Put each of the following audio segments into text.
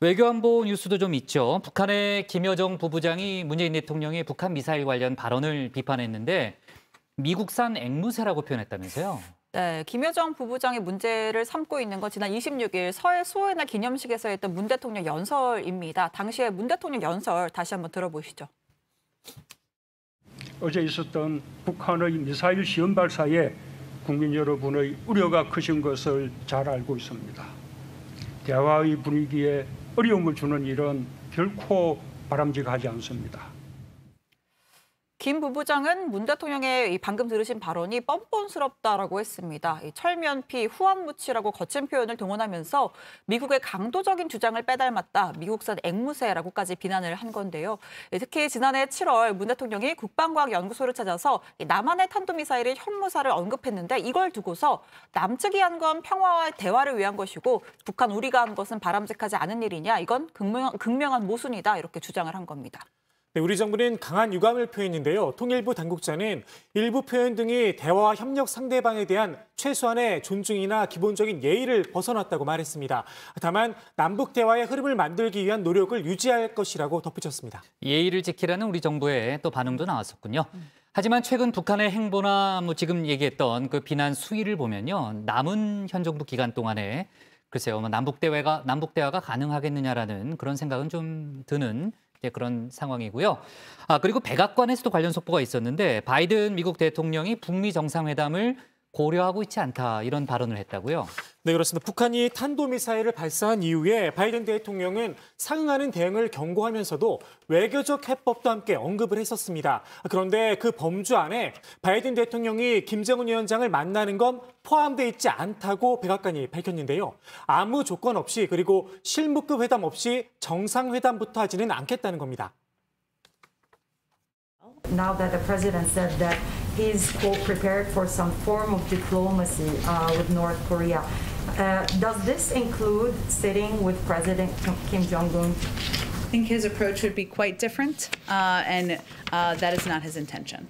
외교안보 뉴스도 좀 있죠. 북한의 김여정 부부장이 문재인 대통령의 북한 미사일 관련 발언을 비판했는데 미국산 앵무새라고 표현했다면서요? 네, 김여정 부부장이 문제를 삼고 있는 건 지난 26일 설 수호의 기념식에서 했던 문 대통령 연설입니다. 당시에 문 대통령 연설 다시 한번 들어보시죠. 어제 있었던 북한의 미사일 시험 발사에 국민 여러분의 우려가 크신 것을 잘 알고 있습니다. 대화의 분위기에 어려움을 주는 일은 결코 바람직하지 않습니다. 김 부부장은 문 대통령의 방금 들으신 발언이 뻔뻔스럽다라고 했습니다. 철면피, 후안무치라고 거친 표현을 동원하면서 미국의 강도적인 주장을 빼닮았다, 미국산 앵무새라고까지 비난을 한 건데요. 특히 지난해 7월 문 대통령이 국방과학연구소를 찾아서 남한의 탄도미사일의 현무사를 언급했는데 이걸 두고서 남측이 한 건 평화와 대화를 위한 것이고 북한 우리가 한 것은 바람직하지 않은 일이냐, 이건 극명한 모순이다, 이렇게 주장을 한 겁니다. 네, 우리 정부는 강한 유감을 표했는데요. 통일부 당국자는 일부 표현 등이 대화와 협력 상대방에 대한 최소한의 존중이나 기본적인 예의를 벗어났다고 말했습니다. 다만 남북 대화의 흐름을 만들기 위한 노력을 유지할 것이라고 덧붙였습니다. 예의를 지키라는 우리 정부의 또 반응도 나왔었군요. 하지만 최근 북한의 행보나 지금 얘기했던 그 비난 수위를 보면요, 남은 현 정부 기간 동안에 글쎄요, 남북 대화가 가능하겠느냐라는 그런 생각은 좀 드는 그런 상황이고요. 그리고 백악관에서도 관련 속보가 있었는데 바이든 미국 대통령이 북미 정상회담을 고려하고 있지 않다, 이런 발언을 했다고요. 네, 그렇습니다. 북한이 탄도미사일을 발사한 이후에 바이든 대통령은 상응하는 대응을 경고하면서도 외교적 해법도 함께 언급을 했었습니다. 그런데 그 범주 안에 바이든 대통령이 김정은 위원장을 만나는 건 포함되어 있지 않다고 백악관이 밝혔는데요. 아무 조건 없이, 그리고 실무급 회담 없이 정상회담부터 하지는 않겠다는 겁니다. Now that the president said that he's, quote, prepared for some form of diplomacy with North Korea, does this include sitting with President Kim Jong-un? I think his approach would be quite different, and that is not his intention.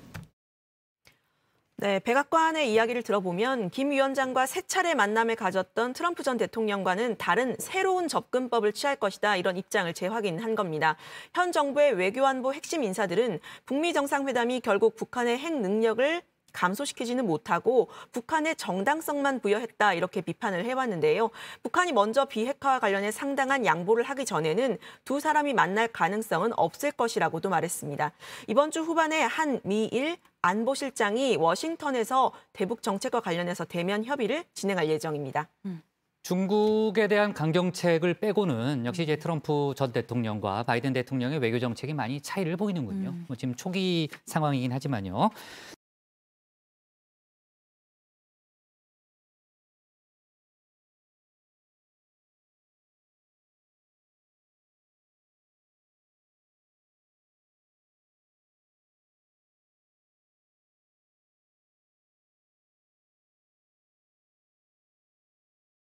네, 백악관의 이야기를 들어보면 김 위원장과 세 차례 만남을 가졌던 트럼프 전 대통령과는 다른 새로운 접근법을 취할 것이다, 이런 입장을 재확인한 겁니다. 현 정부의 외교안보 핵심 인사들은 북미 정상회담이 결국 북한의 핵 능력을 감소시키지는 못하고 북한의 정당성만 부여했다, 이렇게 비판을 해왔는데요. 북한이 먼저 비핵화와 관련해 상당한 양보를 하기 전에는 두 사람이 만날 가능성은 없을 것이라고도 말했습니다. 이번 주 후반에 한 미일 안보실장이 워싱턴에서 대북 정책과 관련해서 대면 협의를 진행할 예정입니다. 중국에 대한 강경책을 빼고는 역시 이제 트럼프 전 대통령과 바이든 대통령의 외교 정책이 많이 차이를 보이는군요. 지금 초기 상황이긴 하지만요.